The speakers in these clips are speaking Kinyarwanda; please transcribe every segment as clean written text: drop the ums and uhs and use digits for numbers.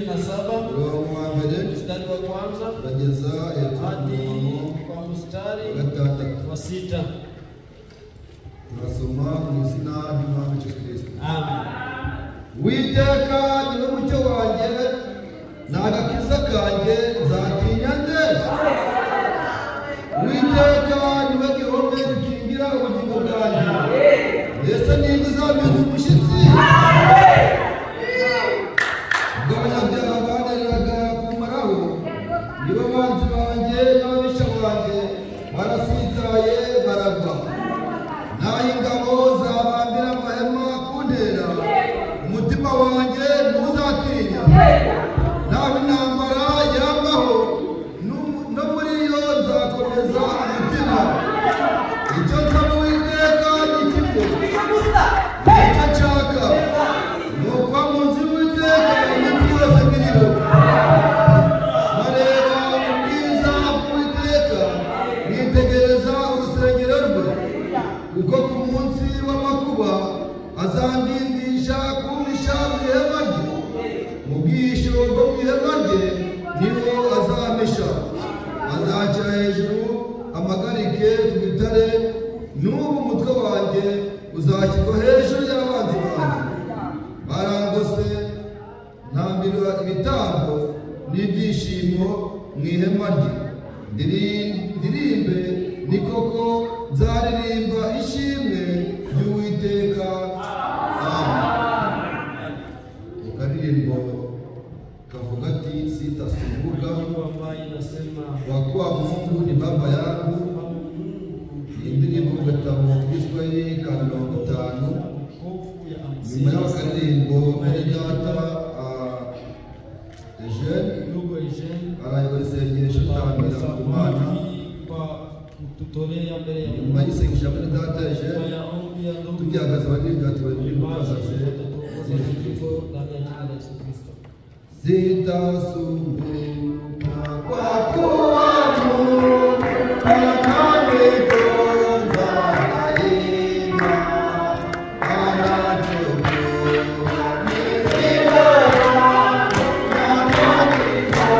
27 mstari wa kwanza hadi kwa mstari wa 6. Tunasoma mu izina ry'Umwami Yesu Kristo. Amen. Witeka niwe mucyo wanjye n'agakiza kanjye, nzatinya nde? Witeka niwe gihome gikingira ubugingo bwanjye, mbese ninde uzampinda umushyitsi? Ubwo abanyabyaha bananiraga kumaraho, nibo banzi banjye n'ababisha banjye barasitaye baragwa. Naho ingabo zabambira amahema kuntera, umutima wanjye ntuzatinya. Naho intambara yambaho, no muri yo nzakomeza umutima. Icyo nsaba Uwiteka ni kimwe, icyo nshaka ni ukuba mu nzu y'Uwiteka iminsi yose nkiriho, nkareba ubwiza bw'Uwiteka, nkitegereza urusengero rwe. Kuko ku munsi w'amakuba azandindisha kumisha mu ihema rye, mu bwisho bwo mu ihema rye niho azamisha. Azacira hejuru amagarike ku bitare, n'ubu umutwe wanjye uzashyirwa hejuru y'abanzi banjye. Barangose ntambira ibitambo n'ibyishimo mu ihema rye. Ndirimbe ni koko nzaririmba ishimwe ry'Uwiteka. Amen. Ukaririmbo kavuga ati sitasumbuka, kwa kuwa Mungu ni baba yangu. Indirimbo mu gatabo k'Igiswahili ka 50. Nyuma y'akaririmbo muri data Eugene arayobora isengesho tangira ku Mana. Nyuma y'isengesho muri data Eugene tugihagaze abaririmbyi bari muri bahagaze. Sitasumbuka kwa kuwa Mungu ananitunza daima, anachukua mizigo yangu na kunijua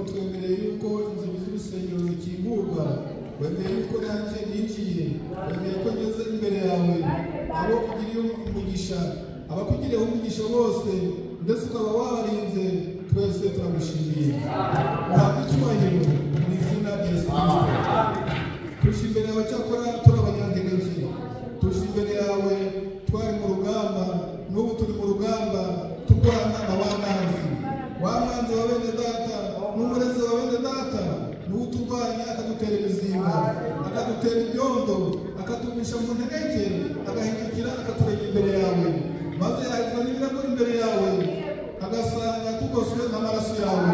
twemereye yuko inzugi z'urusengero zikingurwa, wemeye yuko nanjye ninjiye, wemeye ko ngeze imbere yawe, abo kugiriye umugisha, abakugiriyeho umugisha bose, ndetse ukaba wabarinze, twese turagushimiye. Uhabwe icyubahiro mu izina rya Yesu Kristo. Tuje imbere yawe cyakora turi abanyantegenke, tuje imbere yawe twari mu rugamba, n'ubu turi mu rugamba turwana na wa mwanzi wa bene data n'umurezi wa bene data, n'ubu turwanya akadutera ibizinga, akadutera ibyondo, akatugumisha mu ntege, agahindukira akaturega imbere yawe, maze yahita n'ibirago imbere yawe, agasanga tugoswe n'amaraso yawe.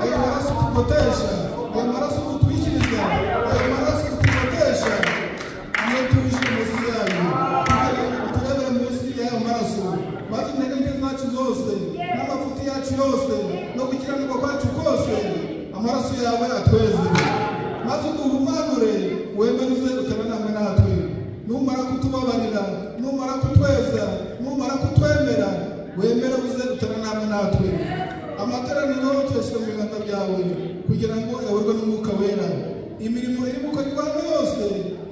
Ayo maraso tugotesha, ayo maraso tutwikiriza, ayo maraso tugotesha, iyo tuje munsi yayo, turebera munsi y'ayo maraso, maze intege zacu zose n'amafuti yacu yose no gukiranirwa kwacu kose, amaraso yawe atweze, maze uduhumanure, wemereze utaranamwe natwe. Numara kutubabarira, numara kutweza, numara kutwemera, wemere uze utaranamwe natwe. Amateraniro tuyashyira mu biganza byawe kugira ngo yayoborwe n'umwuka wera. Imirimo iri gukorerwa yose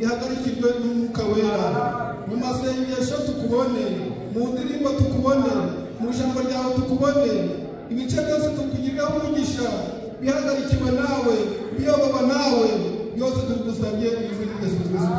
ihagarikirwe n'umwuka wera. Mu masengesho tukubone, mu ndirimbo tukubone, mu ijambo ryawe tukubone, ibice byose tukugiriraho umugisha, bihagarikiwe nawe, biyobowe nawe, byose tugusabye mu izina rya Yesu Kristo.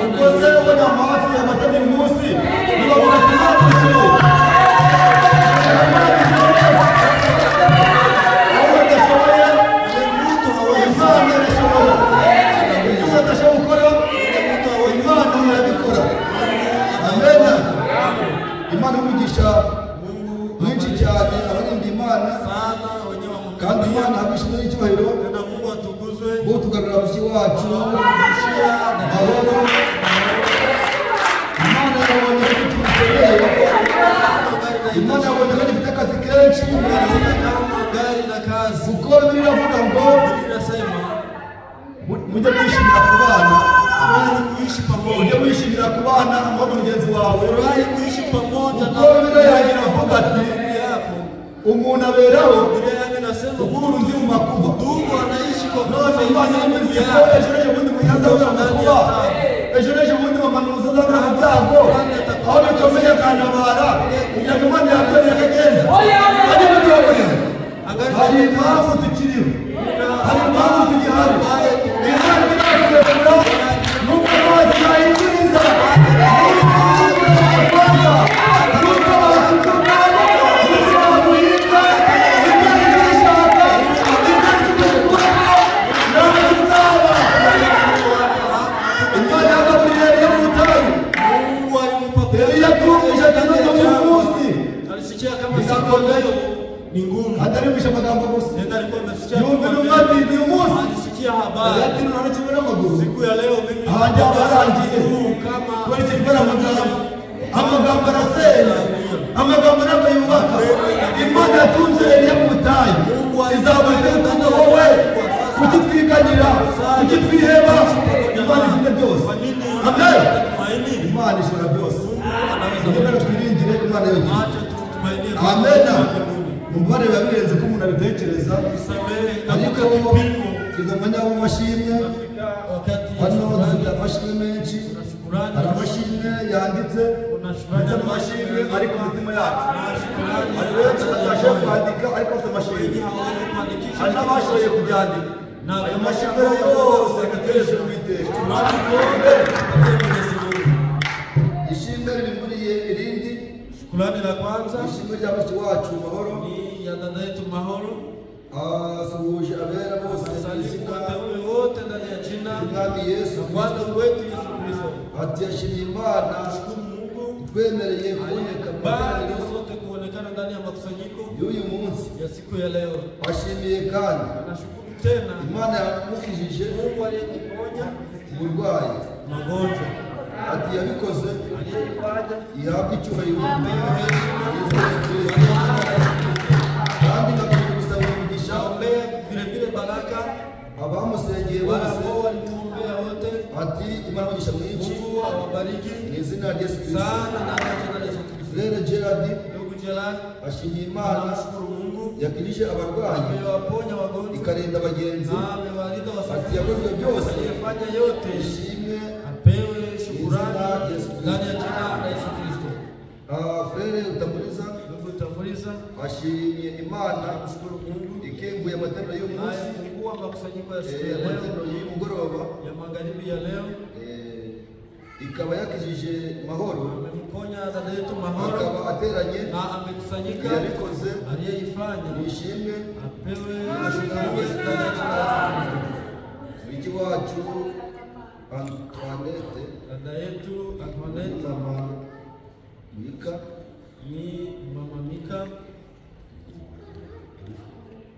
Ukose ubona amafi amatani munsi. Niba unatumatushije. Imana umugisha mwinshi cyane abarinda Imana kandi Imana abishimwe n'icyubahiro bo tugarura abashyi wacu mahoro. Imana yabonye ko tubikeneye, Imana yabonye ko dufite akazi kenshi kuko Bibiliya iravuga ngo mujye mwishimira ku bana, ujye wishimira ku bana ngo mugenzi wawe kuko Bibiliya iravuga ati umuntu aberaho ukura undi mu makuba. None Imana yamize ko ejo bundi muyaza w'amakuba, ejo bundi mamanuza azabura mu byago aho bikomeye akantabara kugira ngo Imana yakorera akagenda ari bitobore. Hari impamvu tukiriho, hari impamvu tugihari. Imana irakurekura nuko amazi yayinjiriza Atari magambo gusa. Yumva n'umwati uyu munsi. Alisikia habari. Ati nanachimbira maguru. Siku ya leo mimi haja barangiye. Kwani sikora magambo. Amagambo arasenya. Amagambo nako yubaka. Imana yatunze Eliya mu butayu. Izabura kuko wowe kutitwikanira, kutitwiheba. Imana ifite byose. Amen. Imana ishobora byose. Nibyo twiringire Imana yonyine. Amen. Mubare babirenze ko umuntu abitekereza ariko kigomanya mu mashimwe hano dufite amashimwe menshi, hari amashimwe yanditse ndetse n'amashimwe ari ku mitima yacu. Hari benshi batashe kwandika ariko bafite amashimwe, hari n'abashoboye kubyandika. Ayo mashimwe yose agateresha Uwiteka. Ishimwe riburiye irindi. Shukrani la kwanza ishimwe ry'abacu wacu mahoro ni ya dada yetu mahoro. Asuhuje abera bose wateule wote ndani ya jina la Yesu Bwana wetu Yesu Kristo. Ati yashimye Imana Mungu twemereye kuboneka baada sote kuonekana ndani ya makusanyiko y'uyu munsi ya siku ya leo. Ashimiye kandi anashukuru tena Imana yamukijije Mungu aliyetuponya uburwayi magonjwa. Ati yabikoze aliyefanya ihabwe icyubahiro kandi nakubisaba umugisha vile vile baraka abamusengeye bose walimuombea wote. Ati Imana umugisha mwinshi awabariki mu izina rya Yesu Kristo sana na jina la Yesu Kristo. Rero Gerard ndugu Gerard ashimiye Imana ashukuru Mungu yakirije abarwayi amewaponya wagonjwa ikarinda abagenzi amewalinda wasafiri. Ati yakoze byose yafanya yote ishimwe apewe shukrani ndani ya jina la Yesu Kristo. Frere utambuliza ndugu utambuliza ashimiye Imana ashukuru Mungu ikenguye amatendo yo munsi fungua makusanyiko ya siku ya leo y'umugoroba ya magharibi ya leo ikaba yakijije mahoro amemponya dada yetu mahoro akaba ateranye na amekusanyika yabikoze aliyefanya ishimwe apewe shukrani ndani ya jina la Yesu Kristo. Wiki wacu Antoinette dada yetu Antoinette mama Mika ni mama Mika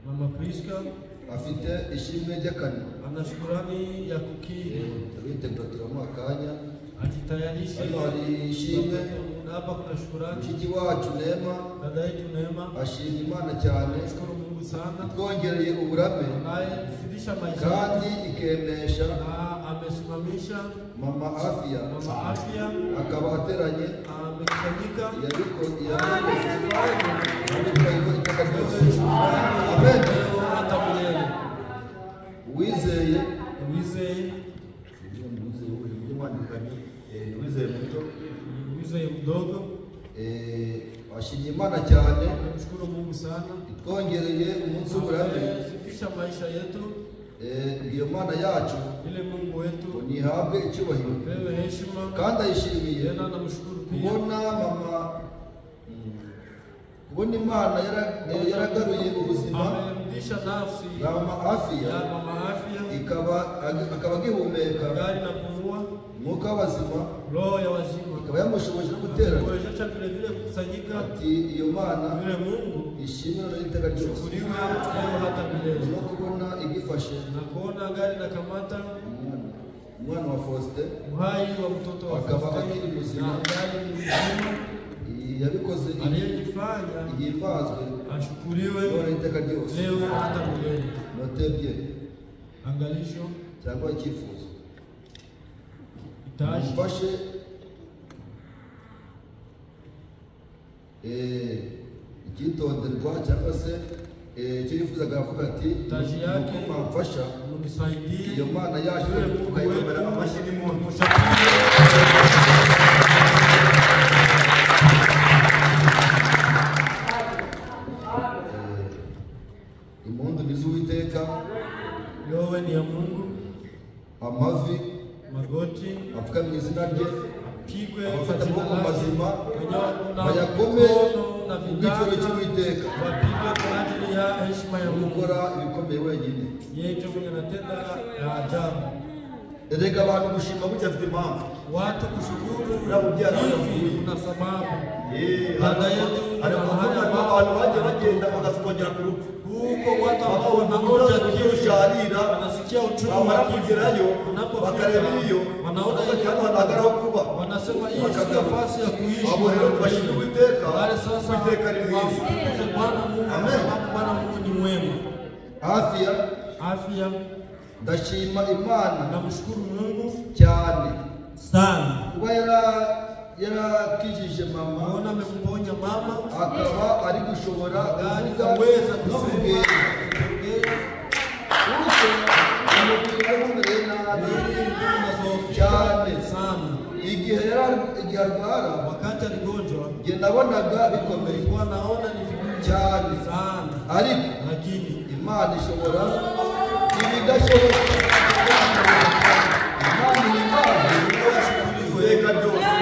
mama Priska afite ishimwe ry'akane ana shukrani ya kukiri bitegura mwakanya atitayarisha ari ishimwe hapa. Kuna shukrani mshiki wacu Neema dada yetu Neema ashimye Imana cyane shukuru Mungu sana twongereye uburame naye kufidisha maisha kandi ikemesha amesimamisha mama Afia akaba ateranye amekusanyika yabikoze Amen. Wizeye wizeye mdogo ashimye Imana cyane mshukuru Mungu sana twongereye umunsi w'uburame sifisha maisha yetu iyo Mana yacu ile Mungu wetu nihabwe icyubahiro pewe heshima, kandi ayishimiye tena namshukuru pia kubona Imana yaragaruye ubuzima amerudisha nafsi ya mama Afia akaba agihumeka gari na kumua umwuka w'abazima, roho ya wazima, ikaba yamushoboje no guterana. kuwezesha vile vile kukusanyika. Ati iyo Mana Yule Mungu ishimwe n'iteka ryose, shukuriwe leo hata milele. no kubona igifashe Na kuona gari na kamata umwana wa Faustin uhai wa mtoto wa akaba Faustin akiri muzima, na gari ni mzima, yabikoze aliyejifanya ihimbazwe ashukuriwe none iteka ryose leo hata milele. notebye Angalisho cyangwa icyifuzo itaje mfashe ikitonderwa cyangwa se icyo yifuzaga avuga ati taji yake mwamfasha munisaidie iyo Mana yacu tukayibera amashyi n'impundu. Impundu ni z'Uwiteka, yowe ni ya Mungu, amavi magoti apfukamye izina rye, pigwe abafata kwa jina amaboko lake, mazima na bayakome na ubwiciro vigana cy'Uwiteka, wapigwe kwa ajili ya heshima ya Mungu. gukora ibikomeye wenyine. Yeye ndiye mwenye anatenda ya ajabu. Erega abantu gushima burya afite impamvu. Watu kushukuru Urabubyara hivi kuna sababu. Dada yetu Hari abantu bagiye bagenda bagasogera ku rupfu, huko watu ambao wanaona kiyosharira, wanasikia uchungu bamara wa kifo. kugerayo bakareba iyo wanaona hano hanagaraho kuba, wanasema hii si nafasi ya kuishi. abo rero bashimira Uwiteka, Bali sasa Uwiteka ni mwiza. wamtukuze Bwana Mungu, Amen. sababu Bwana Mungu ni mwema. Afya ndashima Imana namshukuru Mungu cyane sana kuba yarakijije mama, naona amemponya mama, akaba ari gushobora kaweza no kubwira cyane sana. igihe arwara, Wakati aligonjwa njye nabonaga bikomeye nilikuwa naona ni vigumu cyane, sana, ariko lakini Imana ishobora ibidashoboka. Imana ni Imana iteka ryose.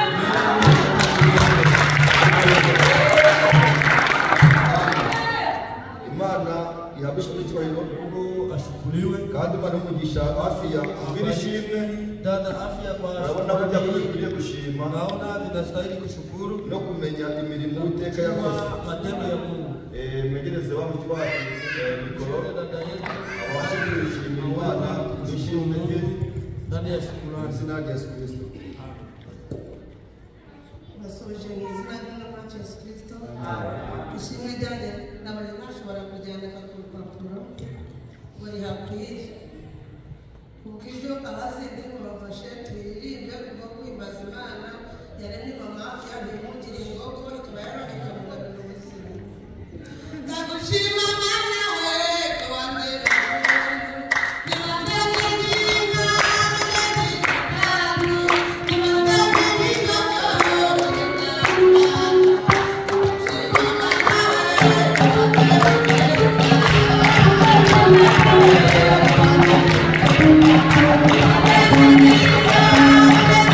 Imana ihabishwe n'icyubahiro, Mungu ashukuriwe. kandi Imana y'umugisha Afia abwira ishimwe. Dada Afya kwa Urabona ko byakwiriye gushima naona vinastahili kushukuru no kumenya imirimo Uwiteka yakoze. matendo ya Mungu. Mwegereze wa muti wacu mikoro Dada yetu abashe kwishimira Imana ishimwe rye ndani ya mu shukrani. izina rya Yesu Kristo. basoje mu izina ry'umwami Yesu Kristo. Ishimwe ryanjye nabari bashobora kuryandika ku rupapuro ngo rihakwire, kuko ibyo abazindi bafashe twiririmbe kubwo kwimbaza Imana yaremye mama Afya ntimugire ingoko, ikaba yarabika mu ngabiro ubuzima. Ndagushima Mana we ko wandera Thank you.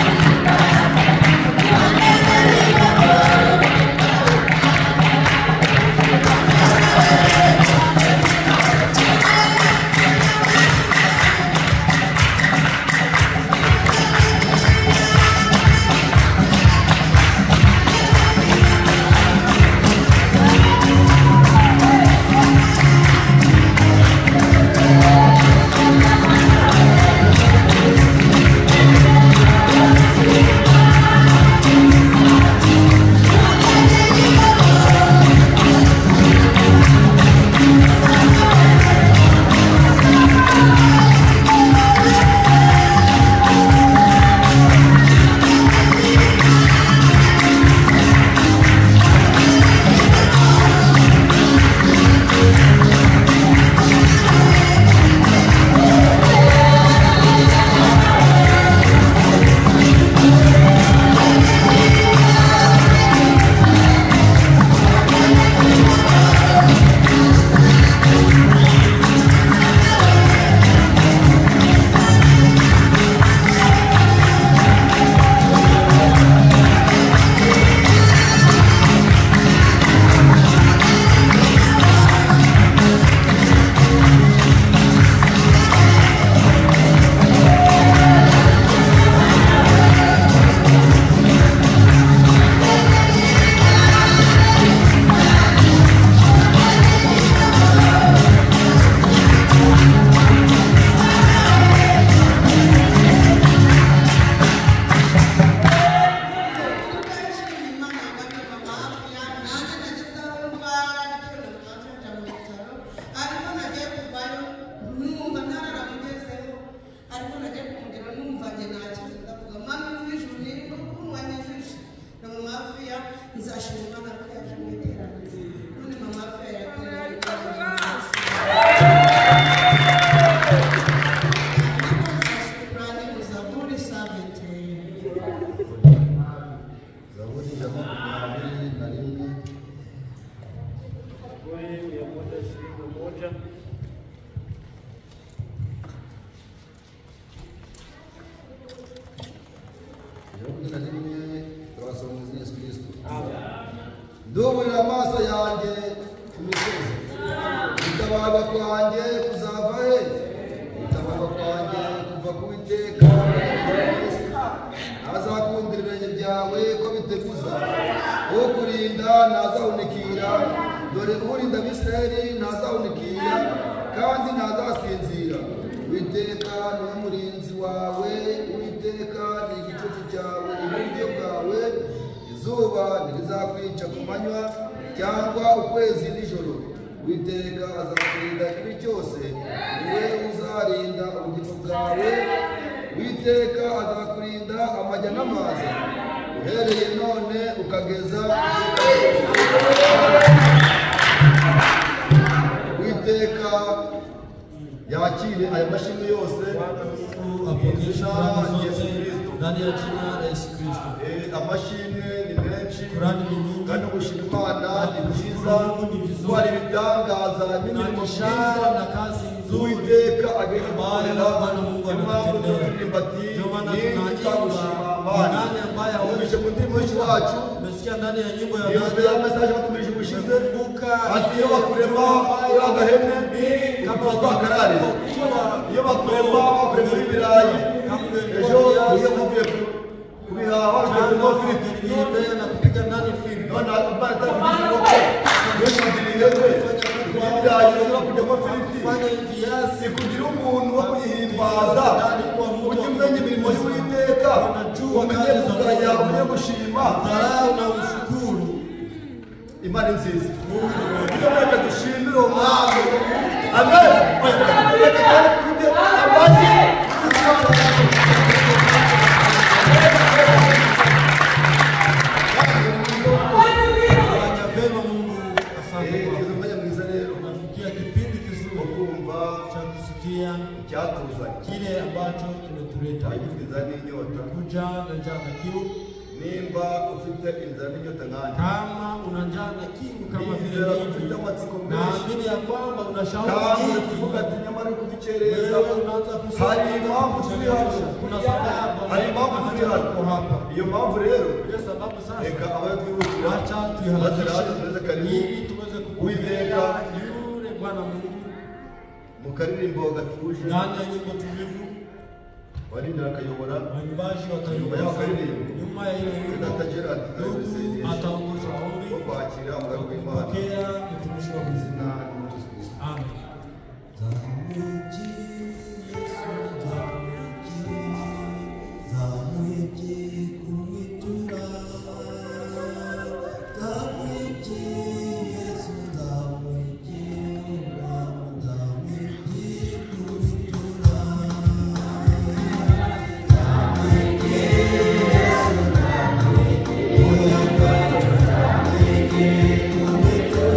Zaburi ya 21. Nduburira amaso yanjye ku misozi, gutabarwa kwanjye kuzava he? Gutabarwa kwanjye kuva ku Uwiteka, ntazakundira ibirenge byawe ko biteguza, ukurinda ntazahunikira, dore urinda Abisirayeli ntazahunikira kandi ntazasinzira. Uwiteka niwe murinzi wawe, Uwiteka ni igicucu cyawe iburyo bwawe, izuba ntirizakwica ku manywa cyangwa ukwezi nijoro. Uwiteka azakurinda ikibi cyose, niwe uzarinda ubugingo bwawe. Uwiteka azakurinda amajya n'amaza, uhereye none ukageza Uwiteka yakire aya mashimwe yose ndani ya jina la Yesu Kristo. Amashimwe ni menshi kandi gushima Imana ni byiza, kuko hari ibitangaza n'imirimo myiza na kazi nzuri Uwiteka agenda gukorera. Impamvu turirimba ati nitagushima Imana. Umvishe mu ndirimbo y'iwacu, umesikia ndani ya nyimbo ya iyo ya message batumirije ubushize ati iyo bakurema uri agahene kama twakarare, iyo bakurema bakurema ibirayi ejo iyo muvuye kubihaha ukazemo firiti na kupiga ndani filmu none abana tabizi nuko iyo shingiriywe ibirayi zo kujyamo firiti fanya kiasi kugira umuntu wo kuyihimbaza, ujye umenya imirimo y'Uwiteka, umenye kugaya, umenye gushima, dharau na ushukuru. Imana nziza. Iyo reka dushimire uwo mwami. Amen. Reka kandi kurinde amashyi. Fanya vema Mungu, asante kwa Kizumanya mwiza rero. kufikia kipindi kizuri Kumva cha kusikia icyatuzanye. kile ambacho kimetuleta Ayifuza n'inyota. kuja na njaa na kiu. Nimba ufite inzara n'inyota nkanjye, Kama una njaa na kiu kama vile nizera mimi, ufite amatsiko menshi, naamini ya kwamba una shauku kandi nyingi. kuvuga ati nyamara kudukereza, Wewe unaanza kusema hari impamvu turi hano, kuna sababu hari impamvu turi hano. tuko hapa. Iyo mpamvu rero Ndio sababu sasa reka abayo twihutira acha bazira hano tuweze tuiharakishe karibu ili tuweze kupokea yule Bwana Mungu mu karirimbo gatuje ndani ya nyimbo tulivu. warindira akayobora Waimbaji nyuma watayumba y'akaririmbo nyuma ya ile nyimbo, Dr. ndugu ataongoza wo ombi kwakira umugabo w'Imana pokea mtumishi wa Mungu. izina ry'Umwami Yesu Kristo. Amen. Thank you.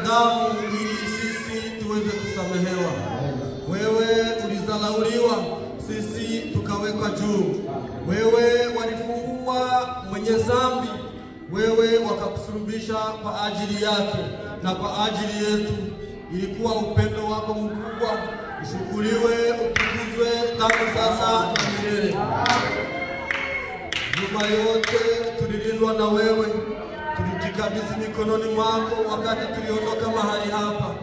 damu ili sisi tuweze kusamehewa. Wewe ulizalauliwa, sisi tukawekwa juu. Wewe walifungua mwenye dhambi, wewe wakakusulubisha kwa ajili yake na kwa ajili yetu. Ilikuwa upendo wako mkubwa. Ushukuriwe, utukuzwe tangu sasa na milele. Juma yote tulilindwa na wewe, tulijikabidhi mikononi mwako wakati tuliondoka mahali hapa.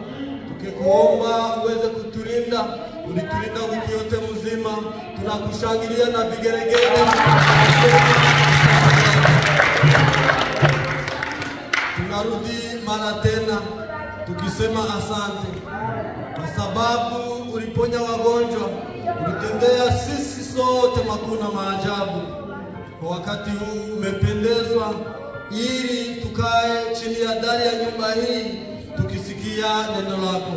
Tukikuomba uweze kutulinda, ulitulinda wiki yote mzima. Tunakushangilia na vigeregere. Tunarudi mara tena tukisema asante, kwa sababu uliponya wagonjwa, ulitendea sisi sote makuu na maajabu. Kwa wakati huu umependezwa ili tukae chini ya dari ya nyumba hii tukisikia neno lako.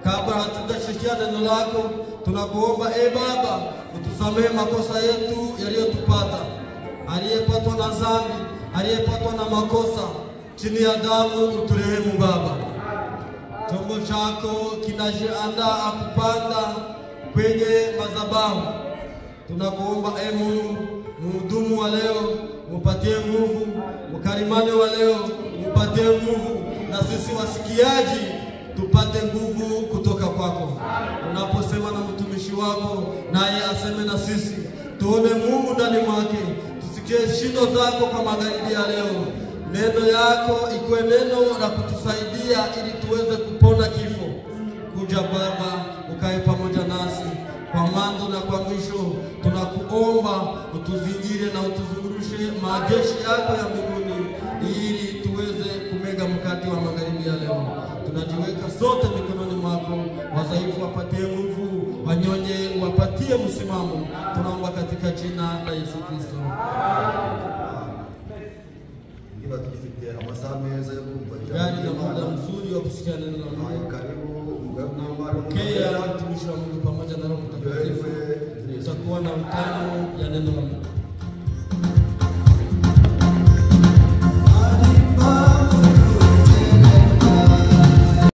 Kabla hatujasikia neno lako, tunakuomba Baba, utusamehe makosa yetu yaliyotupata. Aliyepatwa na dhambi, aliyepatwa na makosa, chini ya damu uturehemu Baba. Chombo chako kinajiandaa kupanda kwenye madhabahu. Tunakuomba Mungu, mhudumu wa leo umpatie nguvu, mkarimani wa leo umpatie nguvu, na sisi wasikiaji tupate nguvu kutoka kwako. Unaposema na mtumishi wako, naye aseme na sisi, tuone Mungu ndani mwake, tusikie shindo zako kwa magharibi ya leo. Neno yako ikuwe neno la kutusaidia ili tuweze kupona kifo. Kuja Baba, ukae pamoja nasi kwa mwanzo na kwa mwisho. Tunakuomba utuzingire na utuzungurushe majeshi yako ya mbinguni ili tuweze kumega mkate wa magharibi ya leo. Tunajiweka sote mikononi mwako. Wadhaifu wapatie nguvu, wanyonye wapatie msimamo. Tunaomba katika jina la Yesu Kristo. Gari na muda mzuri wa kusikia neno la Mungu. Pokea mtumishi wa Mungu pamoja na Roho Mtakatifu. Tutakuwa na mkutano ya neno la Mungu.